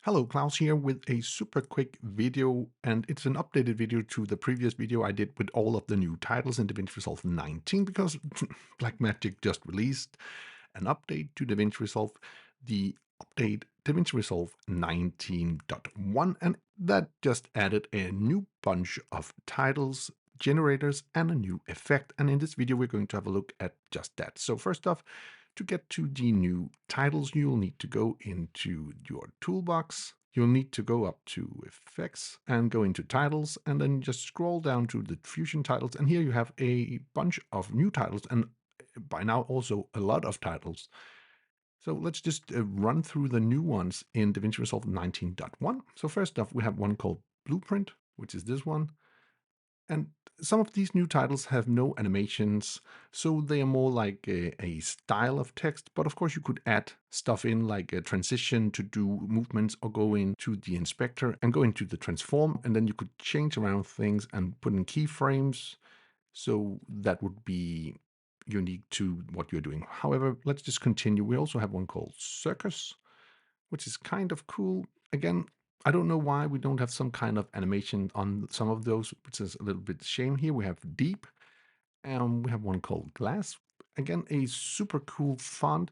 Hello, Klaus here with a super quick video, and it's an updated video to the previous video I did with all of the new titles in DaVinci Resolve 19 because Blackmagic just released an update to DaVinci Resolve, the update DaVinci Resolve 19.1, and that just added a new bunch of titles, generators, and a new effect. And in this video, we're going to have a look at just that. So first off, to get to the new titles, you'll need to go into your toolbox. You'll need to go up to Effects and go into Titles, and then just scroll down to the Fusion titles. And here you have a bunch of new titles, and by now also a lot of titles. So let's just run through the new ones in DaVinci Resolve 19.1. So first off, we have one called Blueprint, which is this one. And some of these new titles have no animations, so they are more like a style of text. But of course, you could add stuff in like a transition to do movements, or go into the inspector and go into the transform, and then you could change around things and put in keyframes. So that would be unique to what you're doing. However, let's just continue. We also have one called Circus, which is kind of cool. Again, I don't know why we don't have some kind of animation on some of those, which is a little bit shame here. We have Deep, and we have one called Glass. Again, a super cool font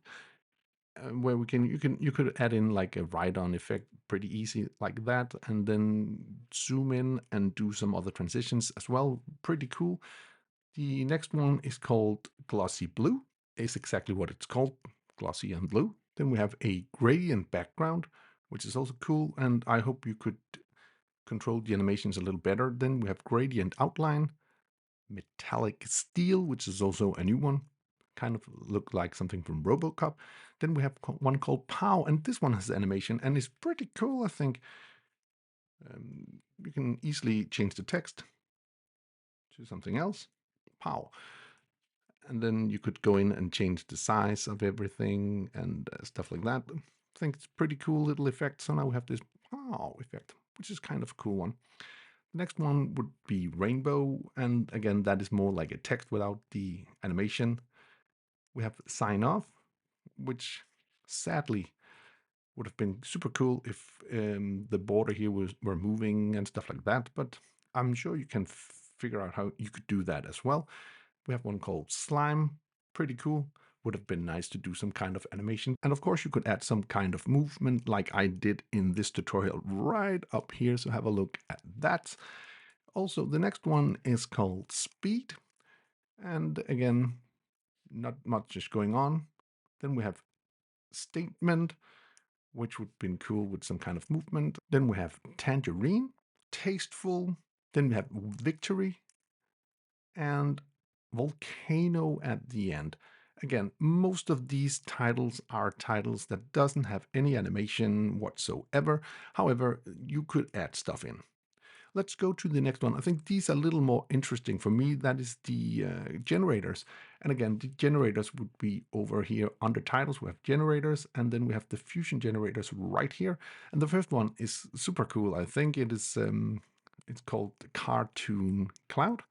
where you could add in like a write-on effect pretty easy like that, and then zoom in and do some other transitions as well. Pretty cool. The next one is called Glossy Blue. Is exactly what it's called, glossy and blue. Then we have a gradient background, which is also cool, and I hope you could control the animations a little better. Then we have gradient outline, metallic steel, which is also a new one, kind of look like something from RoboCop. Then we have one called Pow, and this one has animation and is pretty cool, I think. You can easily change the text to something else. Pow. And then you could go in and change the size of everything and stuff like that. I think it's pretty cool little effect. So now we have this pow effect, which is kind of a cool one. The next one would be rainbow, and again, that is more like a text without the animation. We have sign off, which sadly would have been super cool if the border here were moving and stuff like that, but I'm sure you can figure out how you could do that as well. We have one called Slime, pretty cool. Would have been nice to do some kind of animation. And of course, you could add some kind of movement like I did in this tutorial right up here. So have a look at that. Also, the next one is called Speed. And again, not much is going on. Then we have Statement, which would have been cool with some kind of movement. Then we have Tangerine, Tasteful. Then we have Victory and Volcano at the end. Again, most of these titles are titles that doesn't have any animation whatsoever. However, you could add stuff in. Let's go to the next one. I think these are a little more interesting for me. That is the generators. And again, the generators would be over here under titles. We have generators, and then we have the fusion generators right here. And the first one is super cool. I think it is. It's called the Cartoon Cloud.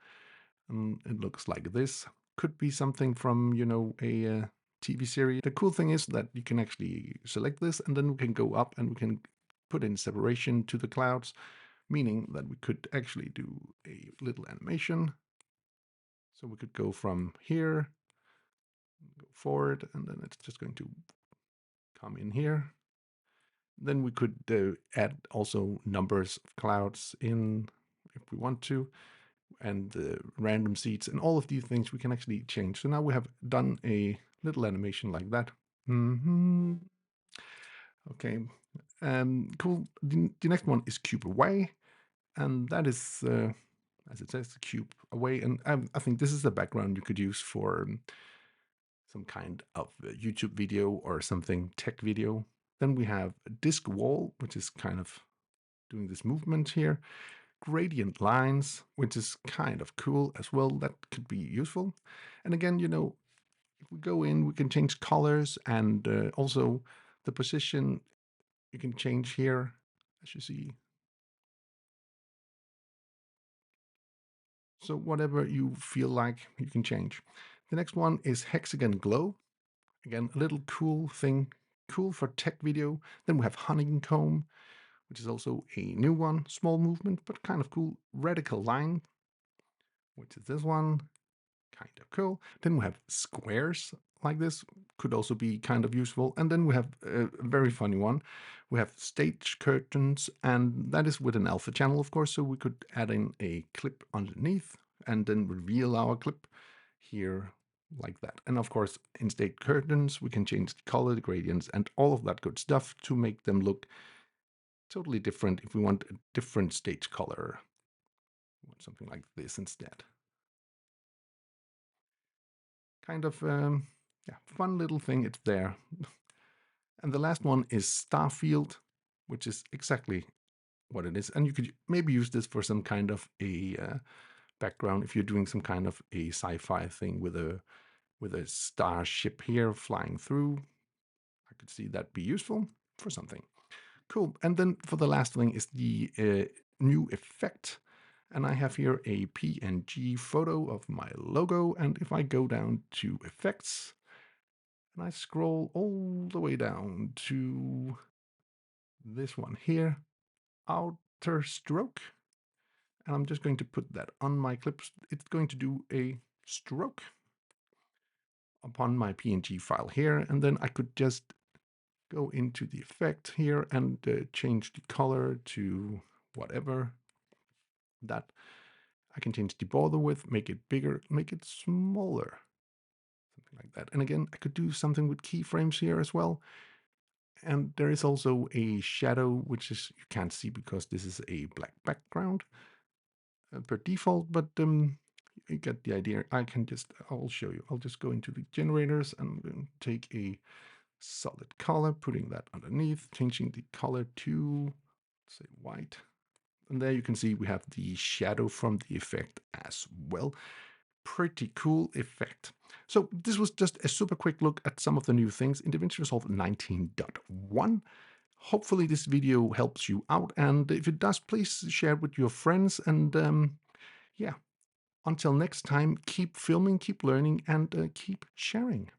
And it looks like this. Could be something from, a TV series. The cool thing is that you can actually select this, and then we can go up and we can put in separation to the clouds, meaning that we could actually do a little animation. So we could go from here, go forward, and then it's just going to come in here. Then we could add also numbers of clouds in if we want to, and random seeds, and all of these things we can actually change. So now we have done a little animation like that. Okay, cool. The next one is Cube Away, and that is, as it says, Cube Away. And I think this is the background you could use for some kind of YouTube video or something tech video. Then we have Disk Wall, which is kind of doing this movement here. Gradient lines, which is kind of cool as well. That could be useful. And again, if we go in, we can change colors, and also the position you can change here, as you see. So whatever you feel like, you can change. The next one is Hexagon Glow. Again, a little cool thing cool for tech video. Then we have honeycomb, which is also a new one, small movement, but kind of cool. Radical line, which is this one, kind of cool. Then we have squares like this, could also be kind of useful. And then we have a very funny one. We have stage curtains, and that is with an alpha channel, of course, so we could add in a clip underneath and then reveal our clip here like that. And of course, in stage curtains, we can change the color, the gradients, and all of that good stuff to make them look totally different. If we want a different stage color, we want something like this instead. Kind of, yeah, fun little thing. It's there. And the last one is Starfield, which is exactly what it is. And you could maybe use this for some kind of a background if you're doing some kind of a sci-fi thing with a starship here flying through. I could see that be useful for something. Cool. And then for the last thing is the new effect. And I have here a PNG photo of my logo. And if I go down to effects and I scroll all the way down to this one here, outer stroke, and I'm just going to put that on my clips. It's going to do a stroke upon my PNG file here, and then I could just go into the effect here and change the color to whatever that I can change the border with, make it bigger, make it smaller, something like that. And again, I could do something with keyframes here as well. And there is also a shadow, which is you can't see because this is a black background per default, but you get the idea. I'll show you. I'll just go into the generators and take a solid color, putting that underneath, changing the color to, say, white. And there you can see we have the shadow from the effect as well. Pretty cool effect. So this was just a super quick look at some of the new things in DaVinci Resolve 19.1. Hopefully this video helps you out, and if it does, please share it with your friends. And yeah, until next time, keep filming, keep learning, and keep sharing.